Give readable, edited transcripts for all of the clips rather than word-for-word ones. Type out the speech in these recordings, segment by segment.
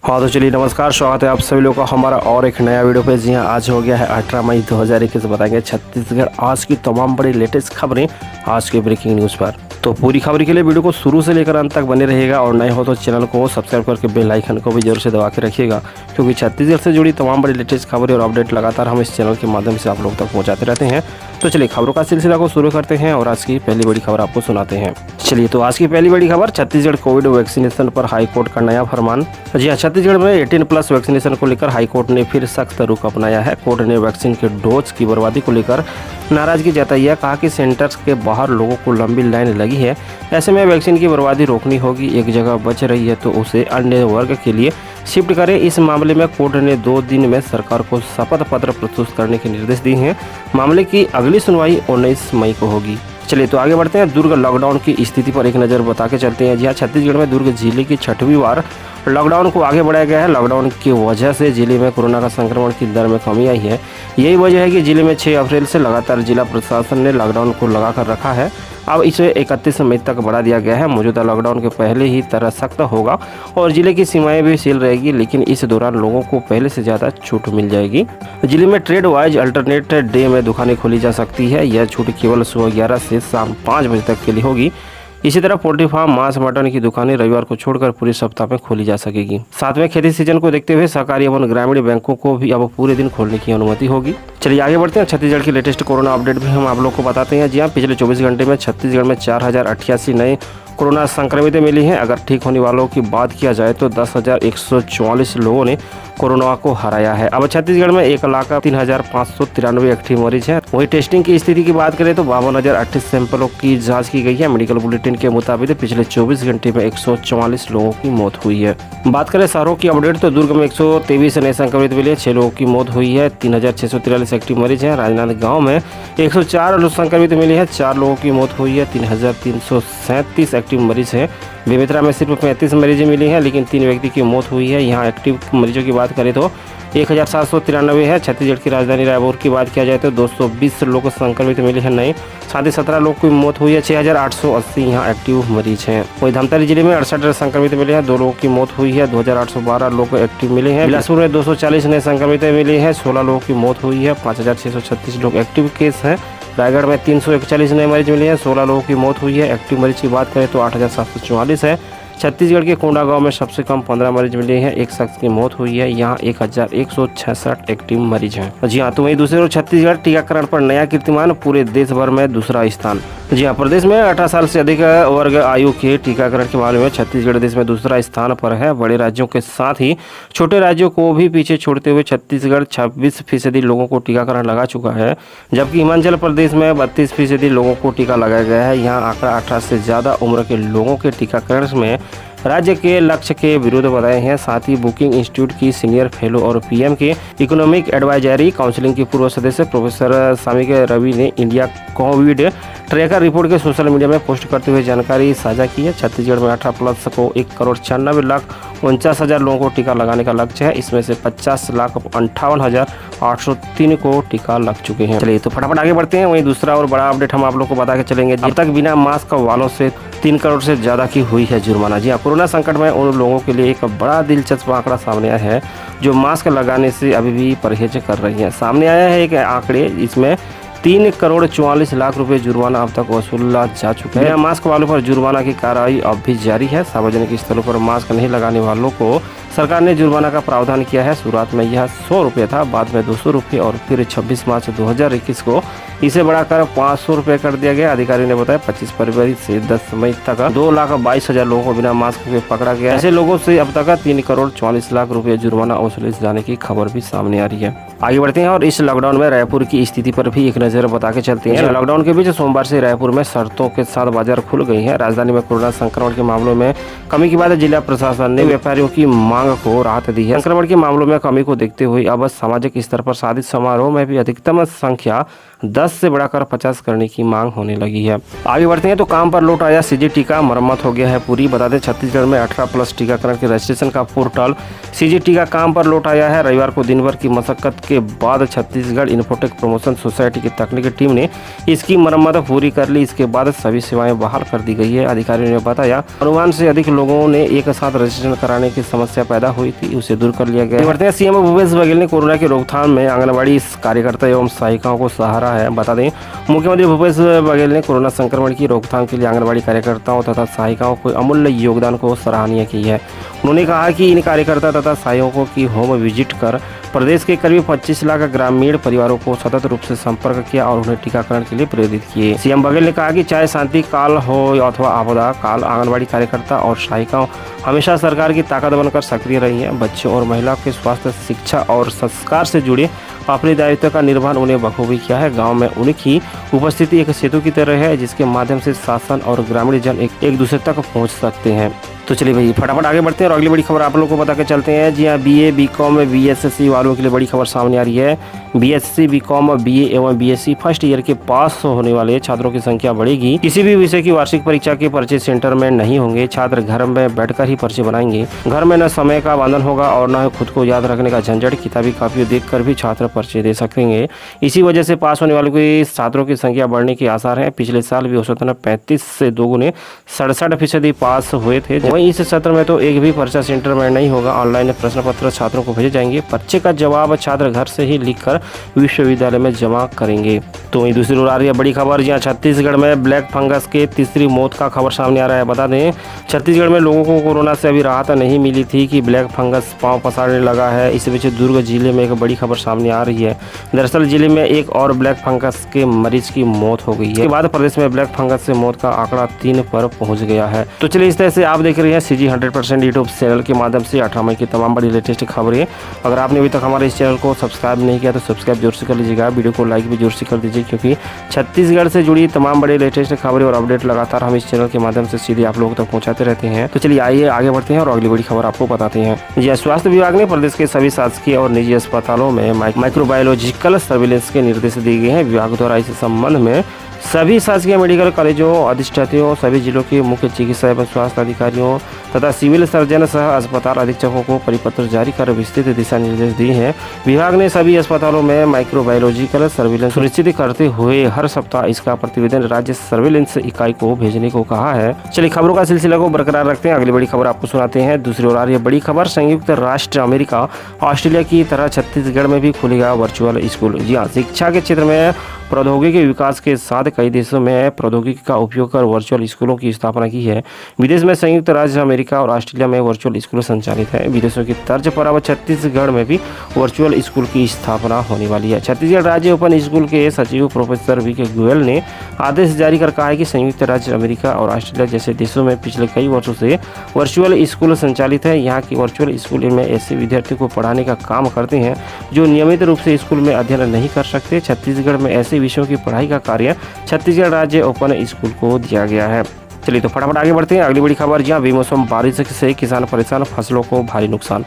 हाँ तो चलिए नमस्कार, स्वागत है आप सभी लोगों का हमारा और एक नया वीडियो पे। जी हाँ, आज हो गया है 18 मई 2021। बताएंगे छत्तीसगढ़ आज की तमाम बड़ी लेटेस्ट खबरें आज के ब्रेकिंग न्यूज़ पर। तो पूरी खबर के लिए वीडियो को शुरू से लेकर अंत तक बने रहेगा और नए हो तो चैनल को सब्सक्राइब करके बेल आइकन को भी जरूर से दबा के रखिएगा, क्योंकि छत्तीसगढ़ से जुड़ी तमाम बड़ी लेटेस्ट खबरें और अपडेट लगातार हम इस चैनल के माध्यम से आप लोग तक पहुँचाते रहते हैं। तो चलिए खबरों का सिलसिला को शुरू करते हैं और आज की पहली बड़ी खबर आपको सुनाते हैं। चलिए तो आज की पहली बड़ी खबर, छत्तीसगढ़ कोविड वैक्सीनेशन पर हाईकोर्ट का नया फरमान। जी हाँ, छत्तीसगढ़ में 18+ वैक्सीनेशन को लेकर हाईकोर्ट ने फिर सख्त रुख अपनाया है। कोर्ट ने वैक्सीन के डोज की बर्बादी को लेकर नाराजगी जताई है। कहा कि सेंटर्स के बाहर लोगों को लंबी लाइन लगी है, ऐसे में वैक्सीन की बर्बादी रोकनी होगी। एक जगह बच रही है तो उसे अन्य वर्ग के लिए शिफ्ट करें। इस मामले में कोर्ट ने 2 दिन में सरकार को शपथ पत्र प्रस्तुत करने के निर्देश दिए हैं। मामले की अगली सुनवाई 19 मई को होगी। चलिए तो आगे बढ़ते हैं। दुर्ग लॉकडाउन की स्थिति पर एक नज़र बता के चलते हैं। जी हाँ, छत्तीसगढ़ में दुर्ग जिले की 6वीं बार लॉकडाउन को आगे बढ़ाया गया है। लॉकडाउन की वजह से जिले में कोरोना का संक्रमण की दर में कमी आई है। यही वजह है कि जिले में 6 अप्रैल से लगातार जिला प्रशासन ने लॉकडाउन को लगा कर रखा है। अब इसे 31 मई तक बढ़ा दिया गया है। मौजूदा लॉकडाउन के पहले ही तरह सख्त होगा और जिले की सीमाएं भी सील रहेगी, लेकिन इस दौरान लोगों को पहले से ज़्यादा छूट मिल जाएगी। जिले में ट्रेड वाइज अल्टरनेट डे में दुकानें खोली जा सकती है। यह छूट केवल सुबह 11 से शाम 5 बजे तक के लिए होगी। इसी तरह पोल्ट्री फार्म, मांस, मटन की दुकानें रविवार को छोड़कर पूरे सप्ताह में खोली जा सकेगी। साथ में खेती सीजन को देखते हुए सहकारी एवं ग्रामीण बैंकों को भी अब पूरे दिन खोलने की अनुमति होगी। चलिए आगे बढ़ते हैं। छत्तीसगढ़ की लेटेस्ट कोरोना अपडेट भी हम आप लोग को बताते हैं। जी हाँ, पिछले 24 घंटे में छत्तीसगढ़ में 4088 नए कोरोना संक्रमित मिली हैं। अगर ठीक होने वालों की बात किया जाए तो 10,144 लोगों ने कोरोना को हराया है। अब छत्तीसगढ़ में 1,03,593 एक्टिव मरीज हैं। वहीं टेस्टिंग की स्थिति की बात करें तो 52,038 सैंपलों की जांच की गई है। मेडिकल बुलेटिन के मुताबिक पिछले 24 घंटे में 144 लोगों की मौत हुई है। बात करें शहरों की अपडेट तो दुर्ग में 123 नए संक्रमित मिले, 6 लोगों की मौत हुई है। 3,643 एक्टिव मरीज हैं। राजनांदगांव में 104 संक्रमित मिले हैं, 4 लोगों की मौत हुई है। 3,337 एक्टिव मरीज हैं। बेमेतरा में सिर्फ 35 मरीज मिली हैं, लेकिन 3 व्यक्ति की मौत हुई है। यहाँ एक्टिव मरीजों की बात करें तो 1,793 है। छत्तीसगढ़ की राजधानी रायपुर की बात किया जाए तो 220 लोग संक्रमित मिले हैं नए, साथ ही 17 लोग की मौत हुई है। 6,880 यहाँ एक्टिव मरीज हैं। वहीं धमतरी जिले में 68 संक्रमित मिले हैं, 2 लोगों की मौत हुई है। 2,812 लोग एक्टिव मिले हैं। बिलासपुर में 240 नए संक्रमित मिले हैं, 16 लोगों की मौत हुई है। 5,636 लोग एक्टिव केस हैं। रायगढ़ में 341 नए मरीज मिले हैं, 16 लोगों की मौत हुई है। एक्टिव मरीज की बात करें तो 8,744 है। छत्तीसगढ़ के कोंडागांव में सबसे कम 15 मरीज मिले हैं, 1 शख्स की मौत हुई है। यहाँ 1,166 एक्टिव मरीज हैं। जी हाँ, तो वहीं दूसरी ओर छत्तीसगढ़ टीकाकरण पर नया कीर्तिमान, पूरे देश भर में दूसरा स्थान। जी हाँ, प्रदेश में 18 साल से अधिक वर्ग आयु के टीकाकरण के मामले में छत्तीसगढ़ देश में दूसरा स्थान पर है। बड़े राज्यों के साथ ही छोटे राज्यों को भी पीछे छोड़ते हुए छत्तीसगढ़ 26% लोगों को टीकाकरण लगा चुका है, जबकि हिमाचल प्रदेश में 32% लोगों को टीका लगाया गया है। यहाँ आंकड़ा 18 से ज़्यादा उम्र के लोगों के टीकाकरण में राज्य के लक्ष्य के विरुद्ध बताए हैं। साथ ही बुकिंग इंस्टीट्यूट की सीनियर फेलो और पीएम के इकोनॉमिक एडवाइजरी काउंसिलिंग की पूर्व सदस्य प्रोफेसर सामिक रवि ने इंडिया कोविड ट्रैकर रिपोर्ट के सोशल मीडिया में पोस्ट करते हुए जानकारी साझा की है। छत्तीसगढ़ में 18+ को 1,96,49,000 लोगों को टीका लगाने का लक्ष्य है। इसमें से 50,58,803 को टीका लग चुके हैं। चलिए तो फटाफट आगे बढ़ते हैं। वहीं दूसरा और बड़ा अपडेट हम आप लोग को बता के चलेंगे। अब तक बिना मास्क वालों से 3 करोड़ से ज़्यादा की हुई है जुर्माना। जी हाँ, कोरोना संकट में उन लोगों के लिए एक बड़ा दिलचस्प आंकड़ा सामने आया है जो मास्क लगाने से अभी भी परहेज कर रही हैं। सामने आया है एक आंकड़े, इसमें 3,44,00,000 रुपए जुर्माना अब तक वसूला जा चुका है। मास्क वालों पर जुर्माना की कार्रवाई अब भी जारी है। सार्वजनिक स्थलों पर मास्क नहीं लगाने वालों को सरकार ने जुर्माना का प्रावधान किया है। शुरुआत में यह 100 रुपये था, बाद में 200 रुपये और फिर 26 मार्च 2021 को इसे बढ़ाकर 500 रुपये कर दिया गया। अधिकारी ने बताया 25 फरवरी से 10 मई तक 2,22,000 लोगों को बिना मास्क के पकड़ा गया। ऐसे लोगों से अब तक 3,44,00,000 रुपये जुर्माना वसूले जाने की खबर भी सामने आ रही है। आगे बढ़ते हैं और इस लॉकडाउन में रायपुर की स्थिति पर भी एक नजर बता के चलते हैं। लॉकडाउन के बीच सोमवार से रायपुर में शर्तों के साथ बाजार खुल गई है। राजधानी में कोरोना संक्रमण के मामलों में कमी के बाद जिला प्रशासन ने व्यापारियों की मांग को राहत दी है। संक्रमण के मामलों में कमी को देखते हुए अब सामाजिक स्तर पर शादी समारोह में भी अधिकतम संख्या 10 से बढ़ाकर 50 करने की मांग होने लगी है। आगे बढ़ते हैं तो काम पर लौट आया सीजी टीका, मरम्मत हो गया है पूरी। बता दें छत्तीसगढ़ में 18+ टीकाकरण के रजिस्ट्रेशन का पोर्टल सीजी टीका काम पर लौट आया है। रविवार को दिन भर की मशक्कत के बाद छत्तीसगढ़ इन्फोटेक प्रमोशन सोसाइटी की तकनीकी टीम ने इसकी मरम्मत पूरी कर ली। इसके बाद सभी सेवाएं बहाल कर दी गई है। अधिकारियों ने बताया अनुमान से अधिक लोगों ने एक साथ रजिस्ट्रेशन कराने की समस्या पैदा हुई थी, उसे दूर कर लिया गया। बढ़ते हैं सीएम भूपेश बघेल ने कोरोना की रोकथाम में आंगनबाड़ी कार्यकर्ता एवं सहायिकाओं को सहारा है। बता दें मुख्यमंत्री भूपेश बघेल ने कोरोना संक्रमण की रोकथाम के लिए आंगनबाड़ी कार्यकर्ताओं तथा सहायिकाओं को अमूल्य योगदान को सराहनीय की है। उन्होंने कहा कि इन कार्यकर्ता तथा सहायकों की होम विजिट कर प्रदेश के करीब 25 लाख ग्रामीण परिवारों को सतत रूप से संपर्क किया और उन्हें टीकाकरण के लिए प्रेरित किए। सीएम बघेल ने कहा कि चाहे शांति काल हो अथवा आपदा काल, आंगनबाड़ी कार्यकर्ता और सहायिकाओं हमेशा सरकार की ताकत बनकर सक्रिय रही हैं। बच्चों और महिलाओं के स्वास्थ्य, शिक्षा और संस्कार से जुड़े अपने दायित्व का निर्वहन उन्हें बखूबी किया है। गांव में उनकी उपस्थिति एक सेतु की तरह है जिसके माध्यम से शासन और ग्रामीण जन एक दूसरे तक पहुंच सकते हैं। तो चलिए भाई फटाफट आगे बढ़ते हैं और अगली बड़ी खबर आप लोगों को बता के चलते हैं। जी हाँ, बीए, बीकॉम, बीएससी वालों के लिए बड़ी खबर सामने आ रही है। बीएससी, बीकॉम, बीए एवं बीएससी फर्स्ट ईयर के पास होने वाले छात्रों की संख्या बढ़ेगी। किसी भी विषय की वार्षिक परीक्षा के पर्चे सेंटर में नहीं होंगे। छात्र घर में बैठकर ही पर्चे बनाएंगे। घर में न समय का बंधन होगा और न खुद को याद रखने का झंझट। किताबी कापियों देखकर भी छात्र पर्चे दे सकेंगे। इसी वजह से पास होने वालों के छात्रों की संख्या बढ़ने के आसार हैं। पिछले साल भी औसतन 35 से दोगुने 67% पास हुए थे। वहीं इस सत्र में तो एक भी पर्चा सेंटर में नहीं होगा। ऑनलाइन प्रश्न पत्र छात्रों को भेजे जाएंगे। पर्चे का जवाब छात्र घर से ही लिखकर विश्वविद्यालय में जमा करेंगे। तो वहीं दूसरी ओर आ रही है बड़ी खबर, जहाँ छत्तीसगढ़ में ब्लैक फंगस के तीसरी मौत का खबर सामने आ रहा है। बता दें छत्तीसगढ़ में लोगों को कोरोना से अभी राहत नहीं मिली थी कि ब्लैक फंगस पांव पसारने लगा है। इस बीच दुर्ग जिले में एक बड़ी खबर सामने आ रही है। दरअसल जिले में एक और ब्लैक फंगस के मरीज की मौत हो गई है। इसके बाद प्रदेश में ब्लैक फंगस से मौत का आंकड़ा 3 पर पहुंच गया है। तो चलिए इस तरह से आप देख रहे हैं सीजी 100% यूट्यूब चैनल के माध्यम से 18 मई की तमाम बड़ी लेटेस्ट खबरें। अगर आपने अभी तक हमारे इस चैनल को सब्सक्राइब नहीं किया तो सब्सक्राइब जरूर से कर लीजिएगा। वीडियो को लाइक भी जरूर से कर दीजिए क्योंकि छत्तीसगढ़ से जुड़ी तमाम बड़ी लेटेस्ट खबरें और अपडेट लगातार हम इस चैनल के माध्यम से सीधे आप लोगों तक पहुंचाते रहते हैं। तो चलिए आइए आगे बढ़ते हैं और अगली बड़ी खबर आपको बताते हैं। जी, स्वास्थ्य विभाग ने प्रदेश के सभी शासकीय और निजी अस्पतालों में माइक्रोबायोलॉजिकल सर्विलेंस के निर्देश दिए गए हैं। विभाग द्वारा इस संबंध में सभी शासकीय मेडिकल कॉलेजों, अधिष्ठातियों, सभी जिलों के मुख्य चिकित्सा एवं स्वास्थ्य अधिकारियों तथा सिविल सर्जन सह अस्पताल अधीक्षकों को परिपत्र जारी कर विस्तृत दिशा निर्देश दिए हैं। विभाग ने सभी अस्पतालों में माइक्रोबायोलॉजिकल सर्विलेंस सुनिश्चित करते हुए हर सप्ताह इसका प्रतिवेदन राज्य सर्विलेंस इकाई को भेजने को कहा है। चलिए खबरों का सिलसिला को बरकरार रखते हैं। अगली बड़ी खबर आपको सुनाते हैं। दूसरी ओर आ रही है बड़ी खबर, संयुक्त राष्ट्र अमेरिका, ऑस्ट्रेलिया की तरह छत्तीसगढ़ में भी खुलेगा वर्चुअल स्कूल। जी हाँ, शिक्षा के क्षेत्र में प्रौद्योगिकी के विकास के साथ कई देशों में प्रौद्योगिकी का उपयोग कर वर्चुअल स्कूलों की स्थापना की है। विदेश में संयुक्त राज्य अमेरिका और ऑस्ट्रेलिया में वर्चुअल स्कूल संचालित है। विदेशों की तर्ज पर अब छत्तीसगढ़ में भी वर्चुअल स्कूल की स्थापना होने वाली है। छत्तीसगढ़ राज्य ओपन स्कूल के सचिव प्रोफेसर वी.के. गोयल ने आदेश जारी कर कहा है कि संयुक्त राज्य अमेरिका और ऑस्ट्रेलिया जैसे देशों में पिछले कई वर्षों से वर्चुअल स्कूल संचालित है। यहाँ की वर्चुअल स्कूल में ऐसे विद्यार्थियों को पढ़ाने का काम करते हैं जो नियमित रूप से स्कूल में अध्ययन नहीं कर सकते। छत्तीसगढ़ में ऐसे विषयों की पढ़ाई का कार्य छत्तीसगढ़ राज्य ओपन स्कूल को दिया गया है। चलिए तो फटाफट आगे बढ़ते हैं। अगली बड़ी खबर, जहां बेमौसम बारिश से किसान परेशान, फसलों को भारी नुकसान।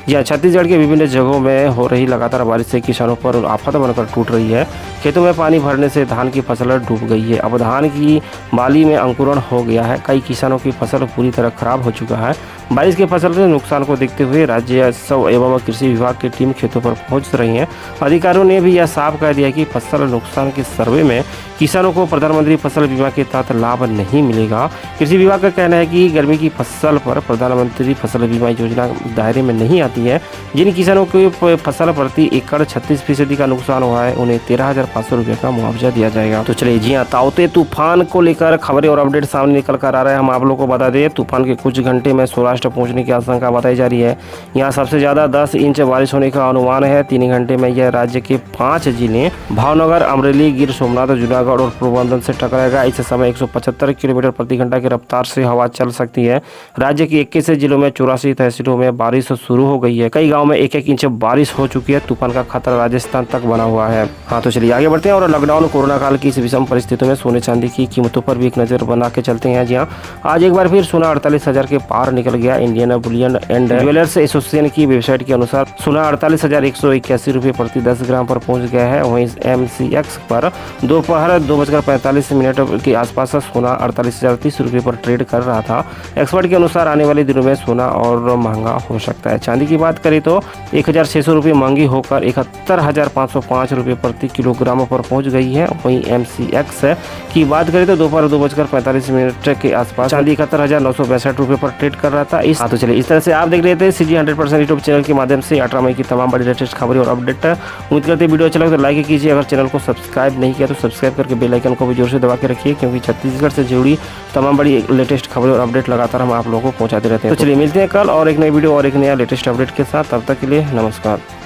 यह छत्तीसगढ़ के विभिन्न जगहों में हो रही लगातार बारिश से किसानों पर आफत बनकर टूट रही है। खेतों में पानी भरने से धान की फसल डूब गई है। अब धान की बाली में अंकुरण हो गया है। कई किसानों की फसल पूरी तरह खराब हो चुका है। बारिश की फसल के नुकसान को देखते हुए राज्य राजस्व एवं कृषि विभाग की टीम खेतों पर पहुंच रही है। अधिकारियों ने भी यह साफ कह दिया कि फसल नुकसान के सर्वे में किसानों को प्रधानमंत्री फसल बीमा के तहत लाभ नहीं मिलेगा। कृषि विभाग का कहना है कि गर्मी की फसल पर प्रधानमंत्री फसल बीमा योजना दायरे में नहीं आती है। जिन किसानों को फसल प्रति एकड़ 36% का नुकसान हुआ है उन्हें 13,500 रुपये का मुआवजा दिया जाएगा। तो चलिए जी हाँ, ताउते तूफान को लेकर खबरें और अपडेट सामने निकल कर आ रहे हैं। हम आप लोगों को बता दें तूफान के कुछ घंटे में सौराष्ट्र पहुंचने की आशंका बताई जा रही है। यहाँ सबसे ज्यादा 10 इंच बारिश होने का अनुमान है। 3 घंटे में यह राज्य के 5 जिले भावनगर, अमरेली, गिर सोमनाथ, जूनागढ़ और पोरबंदर से टकराएगा। इस समय 175 किलोमीटर प्रति घंटा की रफ्तार से हवा चल सकती है। राज्य के 21 जिलों में 84 तहसीलों में बारिश शुरू हो गई है। कई गाँव में 1-1 इंच बारिश हो चुकी है। तूफान का खतरा राजस्थान तक बना हुआ है। हाँ तो चलिए आगे बढ़ते हैं और लॉकडाउन कोरोना काल की इस विषम परिस्थितियों में सोने चांदी की कीमतों पर भी एक नजर बना के चलते हैं। जी हाँ, आज एक बार फिर सोना 48,000 के पार निकल गया। गया। Indian Boolean and jewellers association की वेबसाइट के अनुसार सोना 48,181 रुपये प्रति 10 ग्राम पर पहुंच गया है। वहीं MCX पर दोपहर 2:45 के आसपास सोना 48,030 रुपये पर ट्रेड कर रहा था। एक्सपर्ट के अनुसार आने वाले दिनों में सोना और महंगा हो सकता है। चांदी की बात करें तो 1,600 रुपये महंगी होकर 71,505 रुपये प्रति किलोग्राम पर पहुंच गई है। वहीं MCX की बात करें तो दोपहर 2:45 के आसपास चांदी 71,962 रुपये पर ट्रेड कर रहा था। तो चलिए इस तरह से आप देख रहे थे CG 100% यूट्यूब चैनल के माध्यम से 18 मई की तमाम बड़ी लेटेस्ट खबरें और अपडेट। उम्मीद करते वीडियो अच्छा लगे तो लाइक कीजिए। अगर चैनल को सब्सक्राइब नहीं किया तो सब्सक्राइब करके बेल आइकन को भी जोर से दबा के रखिए, क्योंकि छत्तीसगढ़ से जुड़ी तमाम बड़ी लेटेस्ट खबरें और अपडेट लगातार हम आप लोगों को पहुंचाते रहते हैं। तो चलिए मिलते हैं कल और एक नई वीडियो और एक नया लेटेस्ट अपडेट के साथ। तब तक के लिए नमस्कार।